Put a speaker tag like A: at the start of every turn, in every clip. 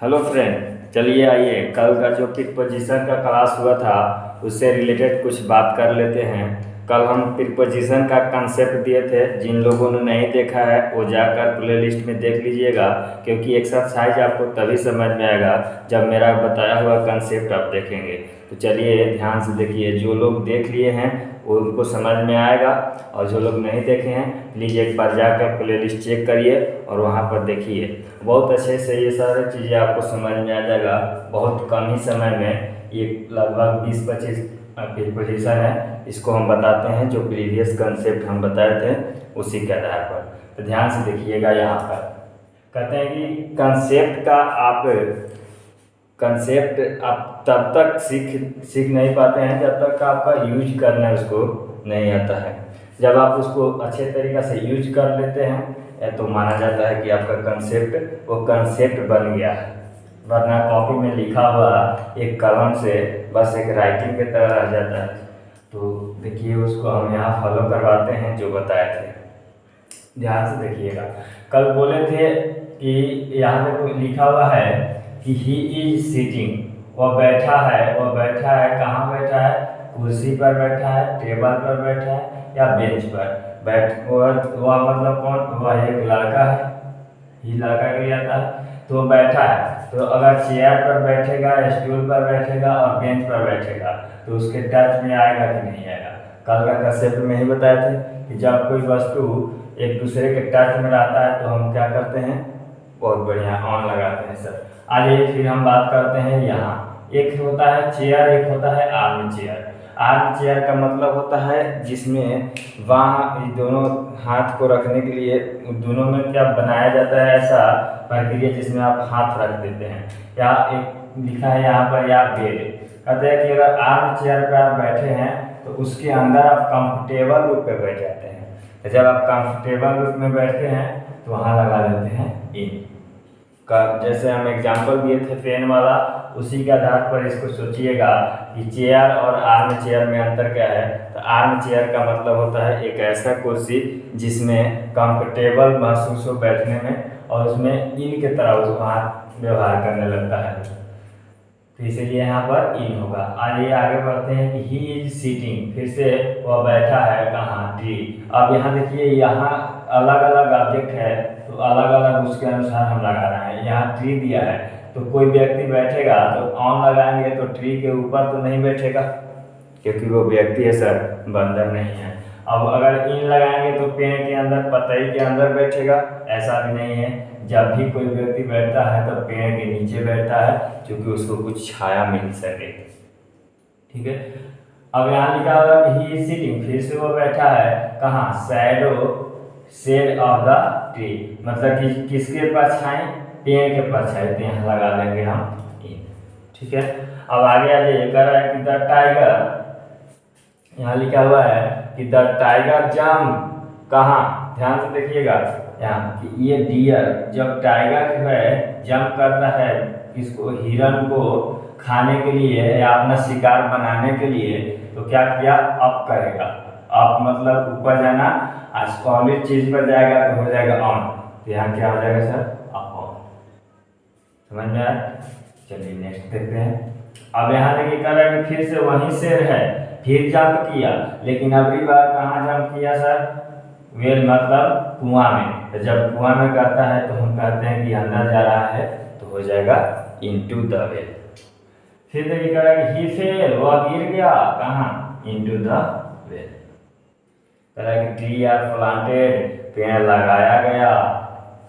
A: Hello friend, चलिए आइए कल का जो प्रीपोजिशन का क्लास हुआ था उससे रिलेटेड कुछ बात कर लेते हैं। कल हम प्रीपोजिशन का कंसेप्ट दिए थे। जिन लोगों ने नहीं देखा है वो जाकर प्लेलिस्ट में देख लीजिएगा, क्योंकि एक्सरसाइज आपको तभी समझ में आएगा जब मेरा बताया हुआ कंसेप्ट आप देखेंगे। तो चलिए ध्यान से देखिए, जो लोग देख लिए हैं वो उनको समझ में आएगा, और जो लोग नहीं देखे हैं प्लीज़ एक बार जाकर प्लेलिस्ट चेक करिए और वहाँ पर देखिए। बहुत अच्छे से ये सारी चीज़ें आपको समझ में आ जाएगा बहुत कम ही समय में। ये लगभग 20-25 प्रीपोजिशन है, इसको हम बताते हैं जो प्रीवियस कंसेप्ट हम बताए थे उसी के आधार पर। तो ध्यान से देखिएगा, यहाँ पर कहते हैं कि कंसेप्ट आप तब तक सीख नहीं पाते हैं जब तक आपका यूज करना उसको नहीं आता है। जब आप उसको अच्छे तरीक़े से यूज कर लेते हैं तो माना जाता है कि आपका कंसेप्ट वो कंसेप्ट बन गया है, वरना कॉपी में लिखा हुआ एक कलम से बस एक राइटिंग की तरह रह जाता है। तो देखिए उसको हम यहाँ फॉलो करवाते हैं जो बताए थे। ध्यान से देखिएगा, कल बोले थे कि यहाँ पे लिखा हुआ है कि ही इज सिटिंग, वह बैठा है कहाँ बैठा है? कुर्सी पर बैठा है, टेबल पर बैठा है या बेंच पर वह मतलब कौन? वह एक लड़का है, ही लड़का के लिए आता है। तो बैठा है, तो अगर चेयर पर बैठेगा, स्टूल पर बैठेगा और बेंच पर बैठेगा तो उसके टच में आएगा कि नहीं आएगा? कल का कंसेप्ट में ही बताए थे कि जब कोई वस्तु एक दूसरे के टच में रहता है तो हम क्या करते हैं? बहुत बढ़िया ऑन लगाते हैं सर। आइए फिर हम बात करते हैं। यहाँ एक होता है चेयर, एक होता है आर्म चेयर। आर्म चेयर का मतलब होता है जिसमें वहाँ दोनों हाथ को रखने के लिए दोनों में क्या बनाया जाता है, ऐसा प्रक्रिया जिसमें आप हाथ रख देते हैं। या एक लिखा है यहाँ पर या बेड। कहते हैं कि अगर आर्म चेयर पर आप बैठे हैं तो उसके अंदर आप कंफर्टेबल रूप पे बैठ जाते हैं। तो जब आप कंफर्टेबल रूप में बैठते हैं तो वहाँ लगा देते हैं इन का। जैसे हम एग्जाम्पल दिए थे पेन वाला, उसी के आधार पर इसको सोचिएगा कि चेयर और आर्म चेयर में अंतर क्या है। तो आर्म चेयर का मतलब होता है एक ऐसा कुर्सी जिसमें कंफर्टेबल महसूस हो बैठने में, और उसमें इन के तरह वहाँ व्यवहार करने लगता है, तो इसीलिए यहाँ पर इन होगा। आइए आगे बढ़ते हैं कि ही इज सीटिंग, फिर से वह बैठा है कहाँ? ट्री। अब यहाँ देखिए, यहाँ अलग अलग ऑब्जेक्ट है तो अलग अलग उसके अनुसार हम लगा रहे हैं। यहाँ ट्री दिया है तो कोई व्यक्ति बैठेगा तो ऑन लगाएंगे तो ट्री के ऊपर तो नहीं बैठेगा, क्योंकि वो व्यक्ति है सर, बंदर नहीं है। अब अगर इन लगाएंगे तो पेड़ के अंदर, पतई के अंदर बैठेगा, ऐसा भी नहीं है। जब भी कोई व्यक्ति बैठता है तो पेड़ के नीचे बैठता है, क्योंकि उसको कुछ छाया मिल सके। ठीक है, अब यहाँ लिखा हुआ है ही इज सिटिंग, फिर से वो बैठा है कहाँ? शेड ऑफ द ट्री, मतलब कि किसके परछाई? पेड़ के परछाई। तो यहाँ लगा देंगे हम इन। ठीक है, अब आगे आ जाइए। कह रहा है कि द टाइगर, यहाँ लिखा हुआ है कि द टाइगर जंप, कहाँ? ध्यान से देखिएगा यहाँ कि ये डियर, जब टाइगर जो है जंप करता है इसको, हिरन को खाने के लिए या अपना शिकार बनाने के लिए, तो क्या किया? अप करेगा। अप मतलब ऊपर जाना, सॉलिड चीज पर जाएगा तो हो जाएगा ऑन। तो यहाँ क्या हो जाएगा सर? Up on. समझ में आया? चलिए नेक्स्ट देखते हैं। अब यहाँ देखिए कह रहा है कि फिर से वही शेर है, फिर जंप किया, लेकिन अगली बार कहाँ जंप किया सर? वेल मतलब कुआं में। तो जब कुआं में करता है तो हम कहते हैं कि अंदर जा रहा है, तो हो जाएगा इनटू द वेल। फिर देखिए कह रहा है कि ही फेल, वह गिर गया कहाँ? Into the well. कह रहा है कि ट्री आर प्लांटेड, पेड़ लगाया गया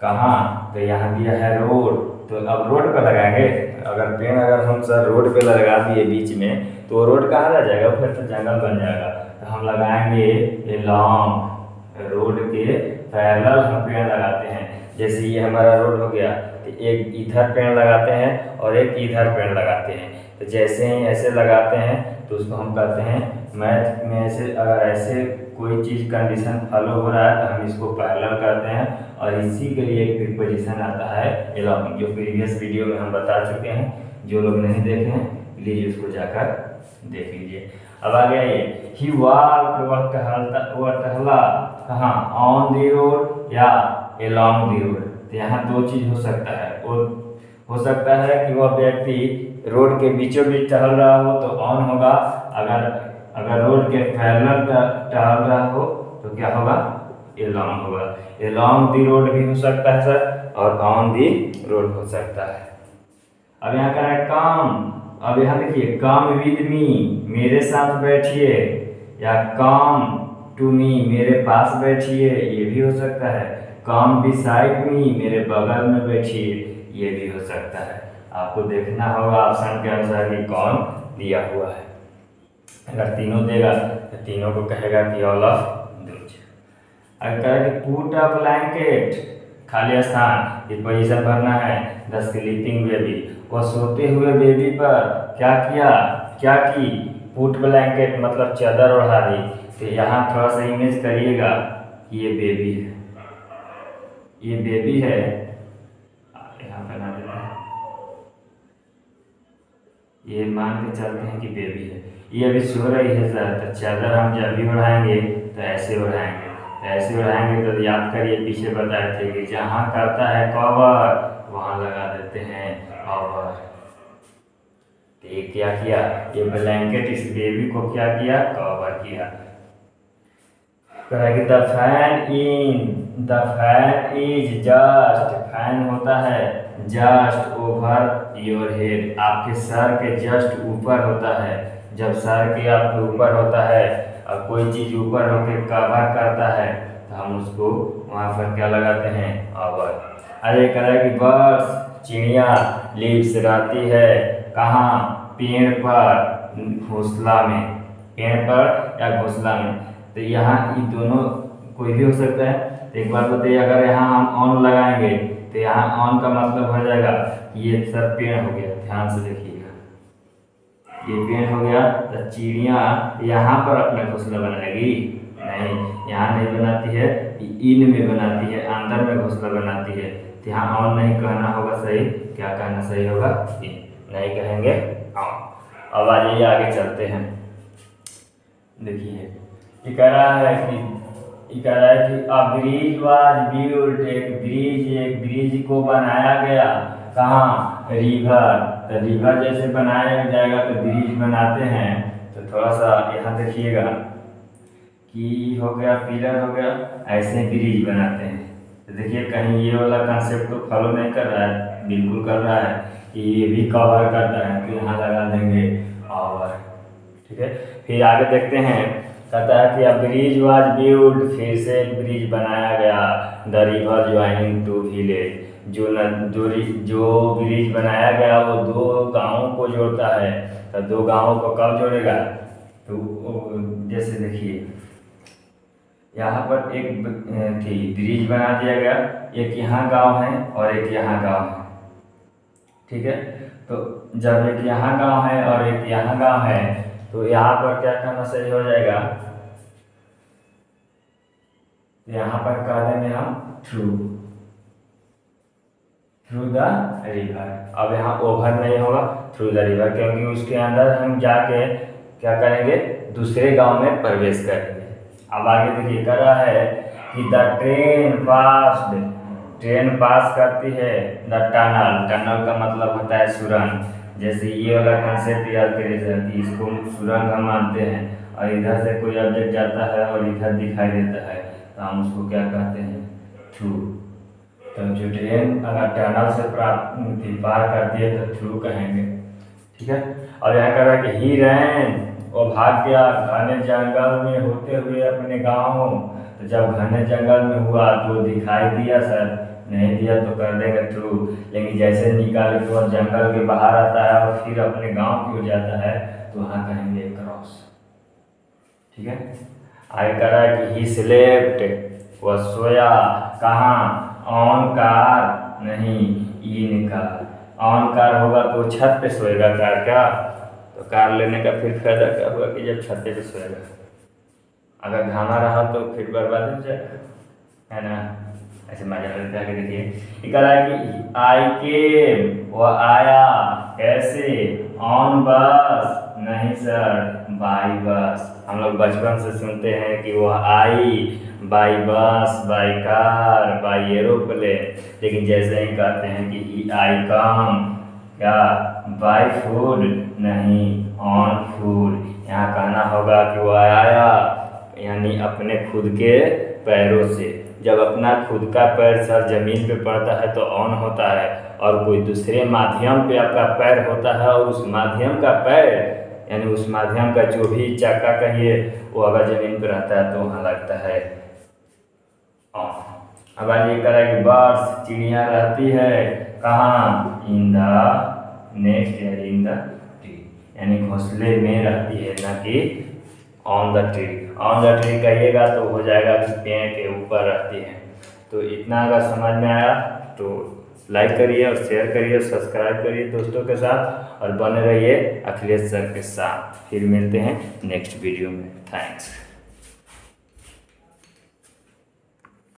A: कहाँ? तो यहाँ दिया है रोड, तो अब रोड पे लगाएंगे। अगर पेड़ अगर हम सर रोड पे लगा दिए बीच में तो रोड कहाँ रह जाएगा? फिर तो जंगल बन जाएगा। तो हम लगाएंगे लॉन्ग, रोड के पैरेलल हम पेड़ लगाते हैं। जैसे ये हमारा रोड हो गया तो एक इधर पेड़ लगाते हैं और एक इधर पेड़ लगाते हैं। तो जैसे ही ऐसे लगाते हैं तो उसको हम कहते हैं मैथ में ऐसे, अगर ऐसे कोई चीज़ कंडीशन फॉलो हो रहा है तो हम इसको पैरेलल करते हैं, और इसी के लिए एक प्रीपोजिशन आता है एलॉन्ग, जो प्रीवियस वीडियो में हम बता चुके हैं। जो लोग नहीं देखे हैं प्लीज उसको जाकर देख लीजिए। अब आगे आइए, ही वॉक, वह टहला कहाँ? ऑन दी रोड या एलॉन्ग दी रोड। तो यहाँ दो चीज़ हो सकता है, वो हो सकता है कि वह व्यक्ति रोड के बीचों बीच टहल रहा हो तो ऑन होगा, अगर अगर रोड के पैरेलल टहल रहा हो तो क्या होगा, एलॉन्ग होगा। एलॉन्ग दी रोड भी हो सकता है सर, और ऑन दी रोड हो सकता है। अब यहाँ का है काम, अब यहाँ देखिए कम विद मी, मेरे साथ बैठिए, या कम टू मी, मेरे पास बैठिए, ये भी हो सकता है। कम बिसाइड मी, मेरे बगल में बैठिए, ये भी हो सकता है। आपको देखना होगा ऑप्शन के अनुसार कि कौन दिया हुआ है। अगर तीनों देगा तो तीनों को कहेगा कि ऑल ऑफ दोज। अगर कहेगा कि पुट अ ब्लैंकेट, खाली स्थान, ये पोजीशन भरना है, द स्लीपिंग बेबी, वो सोते हुए बेबी पर क्या किया, क्या की, पुट ब्लैंकेट मतलब चादर ओढ़ा दी। तो यहाँ थोड़ा सा इमेज करिएगा कि ये बेबी है, ये बेबी है, यहाँ बना देते हैं, ये मान के चलते हैं कि बेबी है, ये अभी सो रही है सर, तो चादर हम जब भी उड़ाएंगे तो ऐसे उड़ाएंगे, ऐसे उड़ाएंगे तो याद करिए पीछे बताए थे कि जहाँ करता है कवर वहाँ लगा देते हैं कवर। तो ये क्या किया, ये ब्लैंकेट इस बेबी को क्या किया, कवर किया। The fan in, the fan is just, fan होता है जस्ट ओवर योर हेड, आपके सर के जस्ट ऊपर होता है। जब सर के आपके ऊपर होता है और कोई चीज़ ऊपर होकर कवर करता है तो हम उसको वहाँ पर क्या लगाते हैं, ओवर। अरे कह रहा है कि बर्ड्स, चिड़िया, लीव्स रहती है कहाँ, पेड़ पर, घोंसला में, पेड़ पर या घोंसला में। तो यहाँ ये दोनों कोई भी हो सकता है। तो एक बात बताइए, अगर यहाँ हम ऑन लगाएंगे तो यहाँ ऑन का मतलब हो जाएगा ये सर पेड़ हो गया, ध्यान से देखिएगा, ये पेड़ हो गया। तो चिड़िया यहाँ पर अपना घोंसला बनाएगी नहीं, यहाँ नहीं बनाती है, इन में बनाती है, अंदर में घोंसला बनाती है। तो यहाँ ऑन नहीं कहना होगा, सही क्या कहना सही होगा, इन, नहीं कहेंगे ऑन। अब आ जाइए आगे चलते हैं। देखिए ये कह रहा है कि अ ब्रिज वाज बिल्ट, एक ब्रिज को बनाया गया कहाँ, रिवर। तो रिवर जैसे बनाया जाएगा तो ब्रिज बनाते हैं। तो थोड़ा सा यहाँ देखिएगा कि हो गया, पिलर हो गया, ऐसे ब्रिज बनाते हैं। तो देखिए कहीं ये वाला कंसेप्ट तो फॉलो नहीं कर रहा है, बिल्कुल कर रहा है कि ये भी कवर करता है, तो यहाँ लगा देंगे कवर, ठीक है। फिर आगे देखते हैं, कहता है कि अ ब्रिज वाज बिल्ट, फिर से एक ब्रिज बनाया गया, the river joining two village, जो ब्रिज बनाया गया वो दो गांवों को जोड़ता है। तो दो गांवों को कब जोड़ेगा, तो जैसे देखिए यहाँ पर एक ब्रिज बना दिया गया, एक यहाँ गांव है और एक यहाँ गांव है, ठीक है। तो जब एक यहाँ गांव है और एक यहाँ गांव है तो यहाँ पर क्या करना सही हो जाएगा, यहाँ पर कह देंगे हम थ्रू द रिवर। अब यहाँ ओवर नहीं होगा, थ्रू द रिवर, क्योंकि उसके अंदर हम जाके क्या करेंगे, दूसरे गांव में प्रवेश करेंगे। अब आगे देखिए कर रहा है कि द ट्रेन पास करती है द टनल, टनल का मतलब होता है सुरंग। जैसे ये वाला कंसेप्ट याद करिए सर कि इसको सुरंग हम मानते हैं, और इधर से कोई ऑब्जेक्ट जाता है और इधर दिखाई देता है तो हम उसको क्या कहते हैं, थ्रू। तो जो ट्रेन अगर टनल से पार करती है तो थ्रू कहेंगे, ठीक है। और यहाँ कह रहा है कि ही रैन, वो भाग गया घने जंगल में होते हुए अपने गाँव। तो जब घने जंगल में हुआ तो दिखाई दिया सर, नहीं दिया तो कर देगा थ्रू। लेकिन जैसे निकाल के वो जंगल के बाहर आता है और फिर अपने गांव की हो जाता है तो वहाँ कहेंगे क्रॉस, ठीक है। आगे कह रहा है कि ही स्लेप्ट, वह सोया कहाँ, ऑन कार नहीं, इन कार। ऑन कार होगा तो छत पे सोएगा कार का, तो कार लेने का फिर फायदा क्या होगा कि जब छत पे सोएगा। अगर घामा रहा तो फिर बर्बाद हो जाएगा, है ना, ऐसे माइनर पे आके देखिए, ये कह रहा है कि आई केम, वह आया, कैसे, ऑन बस, नहीं सर, बाई बस। हम लोग बचपन से सुनते हैं कि वह आई by bus, by car, by aeroplane, लेकिन जैसे ही कहते हैं कि ही आई कम, क्या, बाई फूड, नहीं, ऑन फूड। यहाँ कहना होगा कि वह आया यानी अपने खुद के पैरों से। जब अपना खुद का पैर सर जमीन पे पड़ता है तो ऑन होता है, और कोई दूसरे माध्यम पे आपका पैर होता है और उस माध्यम का पैर यानी उस माध्यम का जो भी चक्का कहिए वो अगर जमीन पे रहता है तो वहाँ लगता है ऑन। अब आज ये करा कि बर्ड्स, चिड़िया रहती है कहाँ, इन द नेक्स्ट या इन द ट्री, यानी घोंसले में रहती है, ना कि on the tree. On the tree कहिएगा तो हो जाएगा कि पेड़ के ऊपर रहती है। तो इतना अगर समझ में आया तो लाइक करिए और शेयर करिए, सब्सक्राइब करिए दोस्तों के साथ, और बने रहिए अखिलेश सर के साथ। फिर मिलते हैं नेक्स्ट वीडियो में। थैंक्स।